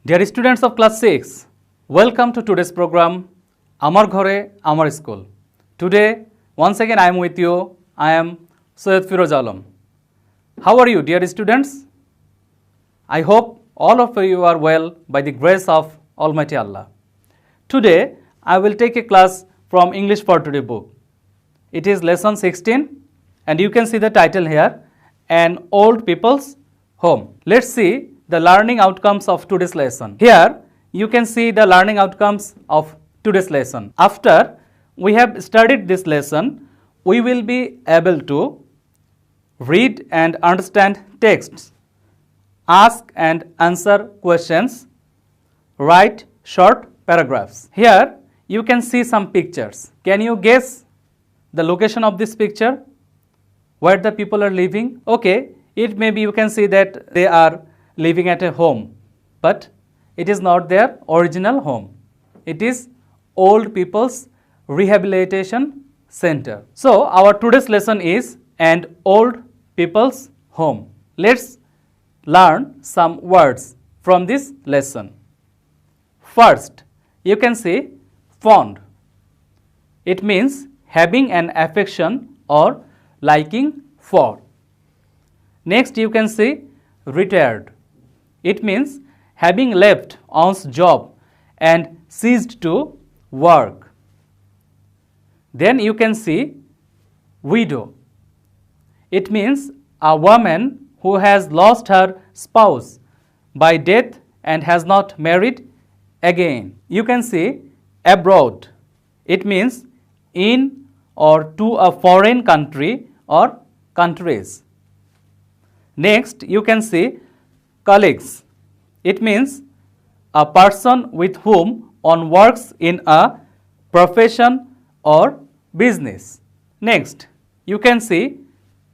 Dear students of class 6, welcome to today's program, Amar Ghore, Amar School. Today, once again I am with you. I am Syed Firoz Alam. How are you, dear students? I hope all of you are well by the grace of Almighty Allah. Today, I will take a class from English for Today book. It is lesson 16 and you can see the title here, An Old People's Home. Let's see the learning outcomes of today's lesson. Here, you can see the learning outcomes of today's lesson. After we have studied this lesson, we will be able to read and understand texts, ask and answer questions, write short paragraphs. Here, you can see some pictures. Can you guess the location of this picture? Where the people are living? Okay, it may be you can see that they are living at a home, but it is not their original home. It is Old People's Rehabilitation Center. So, our today's lesson is An Old People's Home. Let's learn some words from this lesson. First, you can see fond. It means having an affection or liking for. Next, you can see retired. It means having left one's job and ceased to work. Then you can see widow. It means a woman who has lost her spouse by death and has not married again. You can see abroad. It means in or to a foreign country or countries. Next, you can see colleagues. It means a person with whom one works in a profession or business. Next, you can see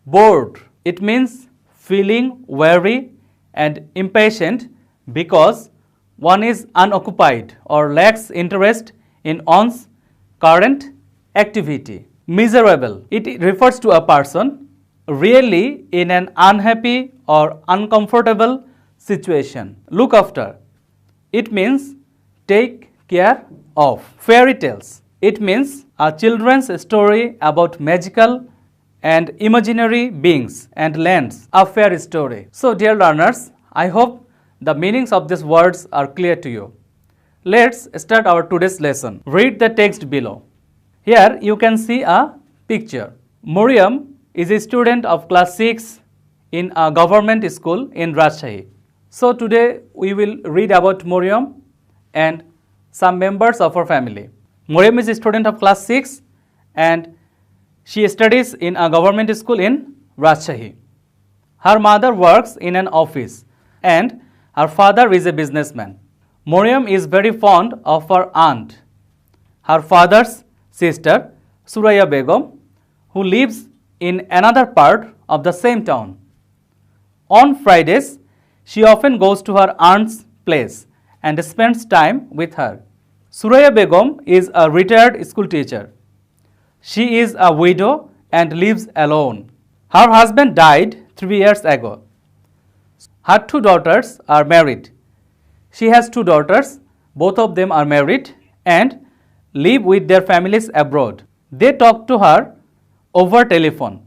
bored. It means feeling weary and impatient because one is unoccupied or lacks interest in one's current activity. Miserable. It refers to a person really in an unhappy or uncomfortable situation. Look after. It means take care of. Fairy tales. It means a children's story about magical and imaginary beings and lands. A fairy story. So, dear learners, I hope the meanings of these words are clear to you. Let's start our today's lesson. Read the text below. Here you can see a picture. Muriam is a student of class 6 in a government school in Rajshahi. So today we will read about Muriam and some members of her family. Muriam is a student of class 6 and she studies in a government school in Rajshahi. Her mother works in an office and her father is a businessman. Muriam is very fond of her aunt, her father's sister, Suraya Begum, who lives in another part of the same town. On Fridays, she often goes to her aunt's place and spends time with her. Suraya Begum is a retired school teacher. She is a widow and lives alone. Her husband died 3 years ago. Her 2 daughters are married. She has 2 daughters, both of them are married and live with their families abroad. They talk to her over telephone.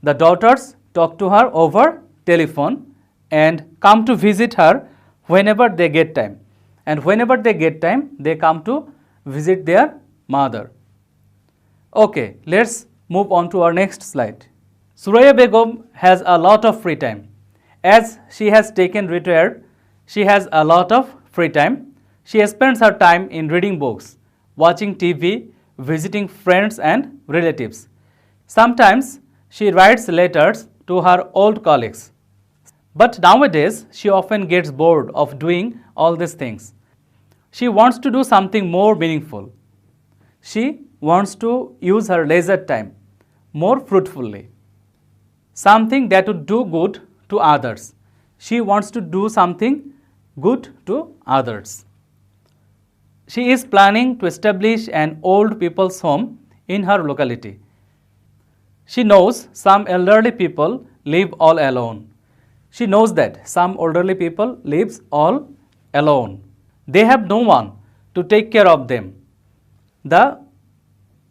The daughters talk to her over telephone and come to visit her whenever they get time. And whenever they get time, they come to visit their mother. Okay, let's move on to our next slide. Suraya Begum has a lot of free time. As she has taken retired, she has a lot of free time. She spends her time in reading books, watching TV, visiting friends and relatives. Sometimes she writes letters to her old colleagues. But nowadays, she often gets bored of doing all these things. She wants to do something more meaningful. She wants to use her leisure time more fruitfully. Something that would do good to others. She wants to do something good to others. She is planning to establish an old people's home in her locality. She knows some elderly people live all alone. She knows that some elderly people live all alone. They have no one to take care of them. The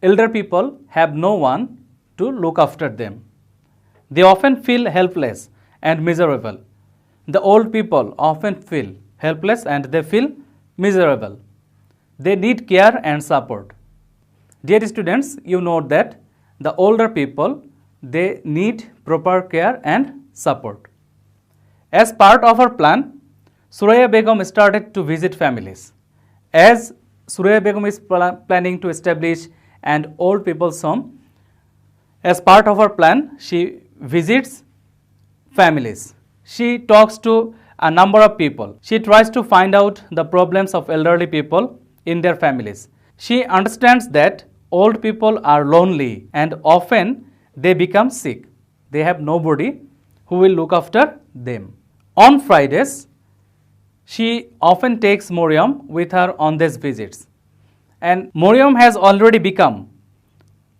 elder people have no one to look after them. They often feel helpless and miserable. The old people often feel helpless and they feel miserable. They need care and support. Dear students, you know that the older people, they need proper care and support. As part of her plan, Suraya Begum started to visit families. As Suraya Begum is planning to establish an old people's home, as part of her plan, she visits families. She talks to a number of people. She tries to find out the problems of elderly people in their families. She understands that old people are lonely and often they become sick. They have nobody who will look after them. On Fridays, she often takes Moriam with her on these visits. And Moriam has already become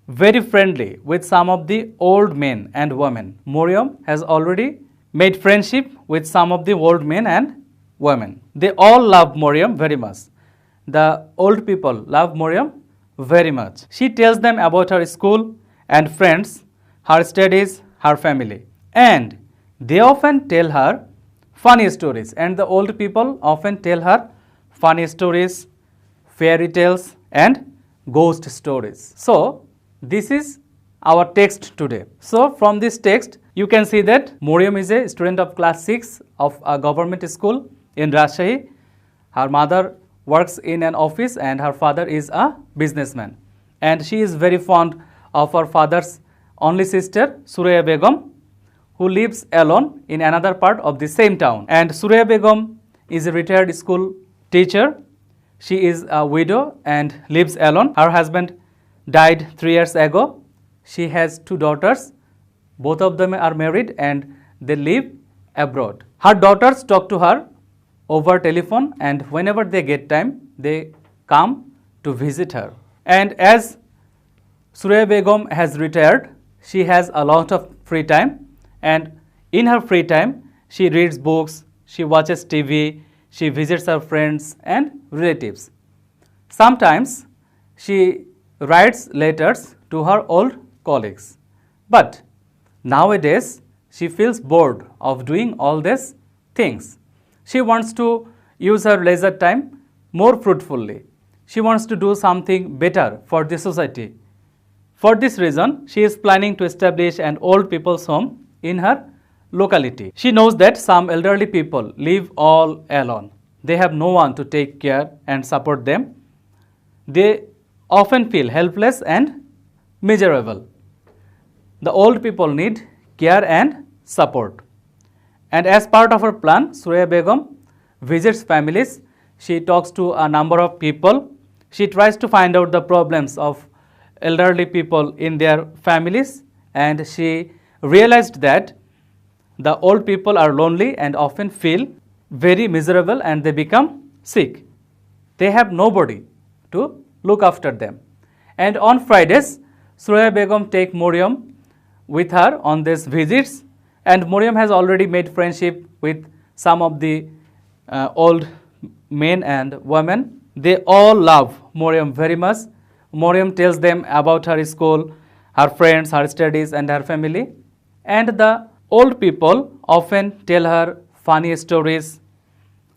very friendly with some of the old men and women. Moriam has already made friendship with some of the old men and women. They all love Moriam very much. The old people love Moriam very much. She tells them about her school and friends, her studies, her family. And they often tell her funny stories. And the old people often tell her funny stories, fairy tales, and ghost stories. So, this is our text today. So, from this text, you can see that Moriam is a student of class 6 of a government school in Rajshahi. Her mother works in an office and her father is a businessman. And she is very fond of her father's only sister, Suraya Begum, who lives alone in another part of the same town. And Suraya Begum is a retired school teacher. She is a widow and lives alone. Her husband died 3 years ago. She has 2 daughters. Both of them are married and they live abroad. Her daughters talk to her over telephone and whenever they get time, they come to visit her. And as Suraya Begum has retired, she has a lot of free time, and in her free time, she reads books, she watches TV, she visits her friends and relatives. Sometimes she writes letters to her old colleagues. But nowadays, she feels bored of doing all these things. She wants to use her leisure time more fruitfully. She wants to do something better for the society. For this reason, she is planning to establish an old people's home in her locality. She knows that some elderly people live all alone. They have no one to take care and support them. They often feel helpless and miserable. The old people need care and support. And as part of her plan, Suraya Begum visits families. She talks to a number of people. She tries to find out the problems of elderly people in their families, and she realized that the old people are lonely and often feel very miserable and they become sick. They have nobody to look after them. And on Fridays, Suraya Begum takes Moriam with her on these visits, and Moriam has already made friendship with some of the old men and women. They all love Moriam very much. Moriam tells them about her school, her friends, her studies and her family. And the old people often tell her funny stories,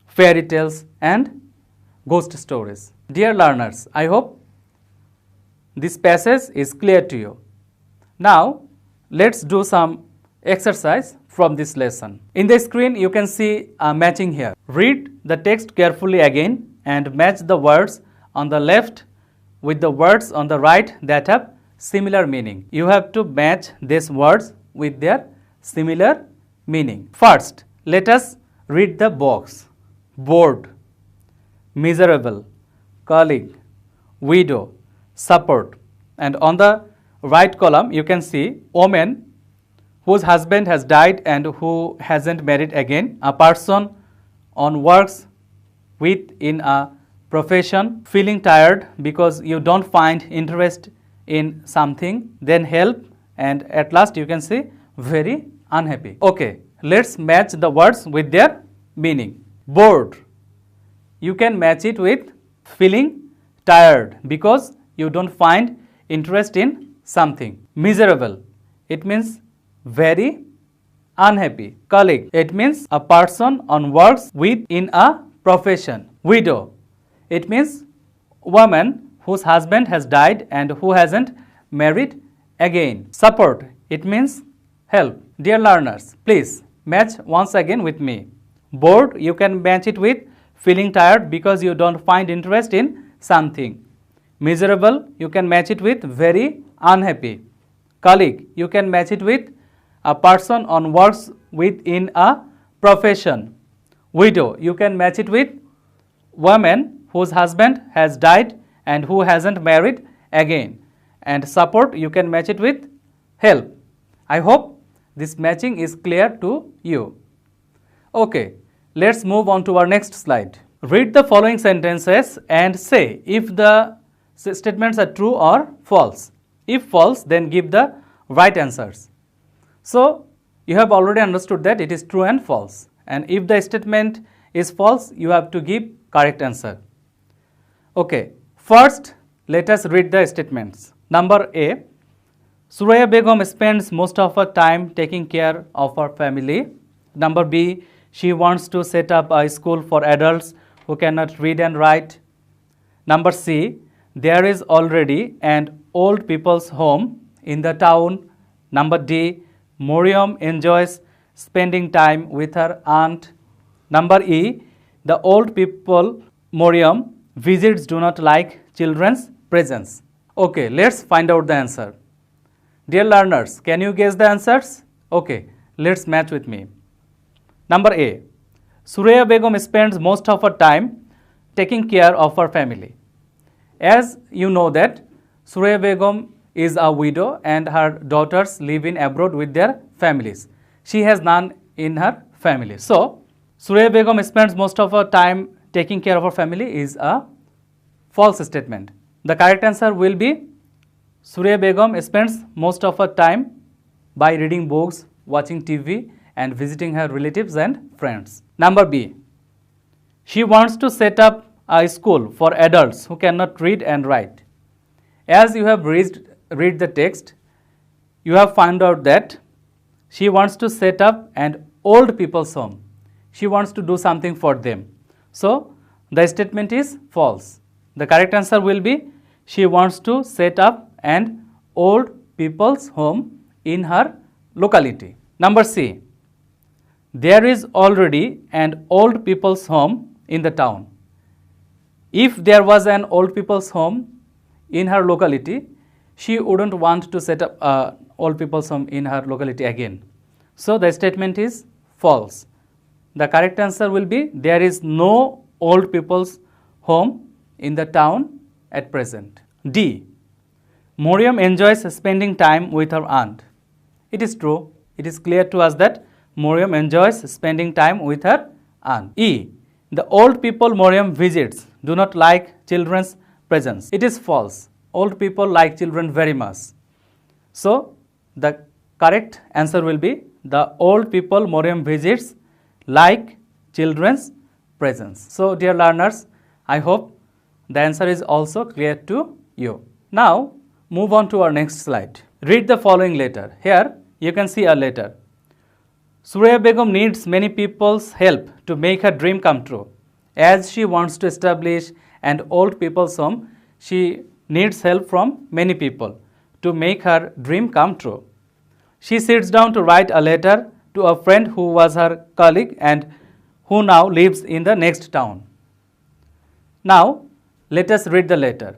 fairy tales and ghost stories. Dear learners, I hope this passage is clear to you. Now, let's do some exercise from this lesson. In the screen, you can see a matching here. Read the text carefully again and match the words on the left with the words on the right that have similar meaning. You have to match these words with their similar meaning. First, let us read the box. Bored, miserable, colleague, widow, support. And on the right column, you can see woman whose husband has died and who hasn't married again, a person on works with in a profession, feeling tired because you don't find interest in something, then help, and at last you can see very unhappy. Okay, let's match the words with their meaning. Bored. you can match it with feeling tired because you don't find interest in something. Miserable, it means very unhappy. Colleague, it means a person on works with in a profession. Widow, it means woman whose husband has died and who hasn't married again. Support, it means help. Dear learners, please match once again with me. Bored, you can match it with feeling tired because you don't find interest in something. Miserable, you can match it with very unhappy. Colleague, you can match it with a person on works within a profession. Widow, you can match it with woman whose husband has died and who hasn't married again. And support, you can match it with help. I hope this matching is clear to you. Okay, let's move on to our next slide. Read the following sentences and say if the statements are true or false. If false, then give the right answers. So, you have already understood that it is true and false. And if the statement is false, you have to give correct answer. Okay, first let us read the statements. Number A, Suraya Begum spends most of her time taking care of her family. Number B, she wants to set up a school for adults who cannot read and write. Number C, there is already an old people's home in the town. Number D, Miriam enjoys spending time with her aunt. Number E, the old people Miriam visits do not like children's presence. Okay, let's find out the answer. Dear learners, can you guess the answers? Okay, let's match with me. Number A, Suraya Begum spends most of her time taking care of her family. As you know that Suraya Begum is a widow and her daughters live in abroad with their families. She has none in her family. So, Suraya Begum spends most of her time taking care of her family is a false statement. The correct answer will be Suraya Begum spends most of her time by reading books, watching TV and visiting her relatives and friends. Number B, she wants to set up a school for adults who cannot read and write. As you have read the text, you have found out that she wants to set up an old people's home. She wants to do something for them. So, the statement is false. The correct answer will be she wants to set up an old people's home in her locality. Number C, there is already an old people's home in the town. If there was an old people's home in her locality, she wouldn't want to set up an old people's home in her locality again. So, the statement is false. The correct answer will be there is no old people's home in the town at present. D, Miriam enjoys spending time with her aunt. It is true. It is clear to us that Miriam enjoys spending time with her aunt. E, the old people Miriam visits do not like children's presence. It is false. Old people like children very much. So, the correct answer will be the old people Miriam visits like children's presence. So, dear learners, I hope the answer is also clear to you. Now, move on to our next slide. Read the following letter. Here, you can see a letter. Suraya Begum needs many people's help to make her dream come true. As she wants to establish an old people's home, she needs help from many people to make her dream come true. She sits down to write a letter to a friend who was her colleague and who now lives in the next town. Now, let us read the letter.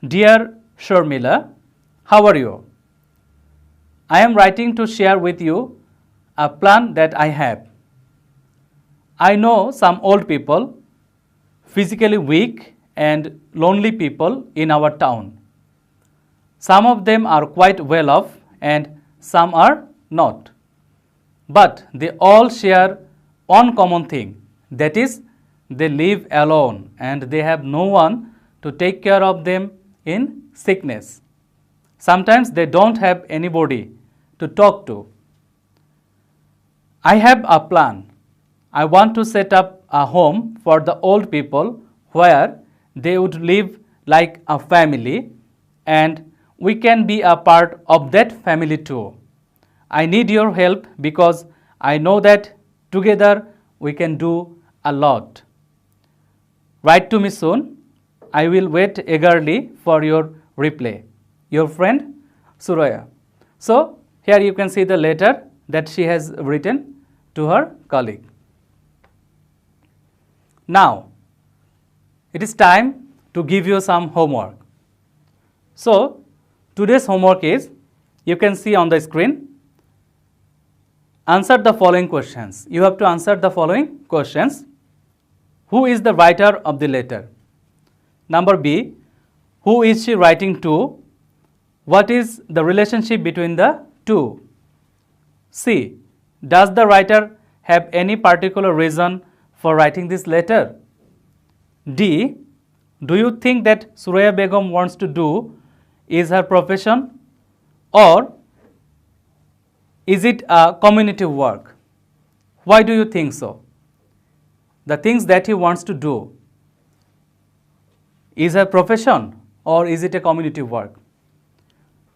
Dear Sharmila, how are you? I am writing to share with you a plan that I have. I know some old people, physically weak and lonely people in our town. Some of them are quite well off and some are not. But they all share one common thing, that is, they live alone and they have no one to take care of them in sickness. Sometimes they don't have anybody to talk to. I have a plan. I want to set up a home for the old people where they would live like a family and we can be a part of that family too. I need your help because I know that together we can do a lot. Write to me soon. I will wait eagerly for your reply. Your friend Suraya. So here you can see the letter that she has written to her colleague. Now it is time to give you some homework. So today's homework is, you can see on the screen, answer the following questions. You have to answer the following questions. Who is the writer of the letter? Number B, who is she writing to? What is the relationship between the two? C, does the writer have any particular reason for writing this letter? D, do you think that Suraya Begum wants to do is her profession, or is it a community work? Why do you think so? The things that he wants to do is a profession or is it a community work?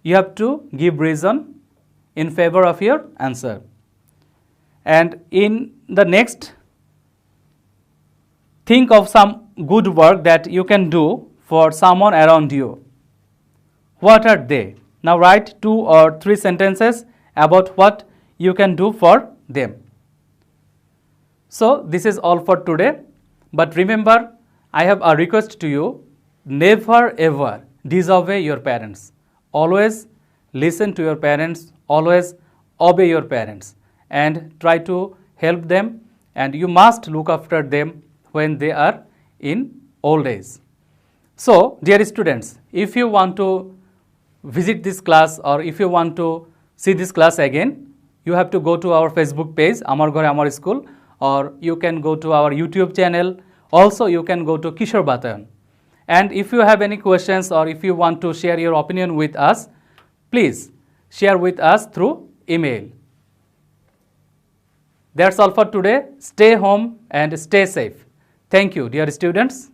You have to give reason in favor of your answer. And in the next, think of some good work that you can do for someone around you. What are they? Now write 2 or 3 sentences about what you can do for them. So this is all for today. But remember, I have a request to you. Never ever disobey your parents. Always listen to your parents. Always obey your parents. And try to help them. And you must look after them when they are in old age. So, dear students, if you want to visit this class or if you want to see this class again, you have to go to our Facebook page, Amar Ghore Amar School, or you can go to our YouTube channel. Also, you can go to Kishore Batayan. And if you have any questions or if you want to share your opinion with us, please share with us through email. That's all for today. Stay home and stay safe. Thank you, dear students.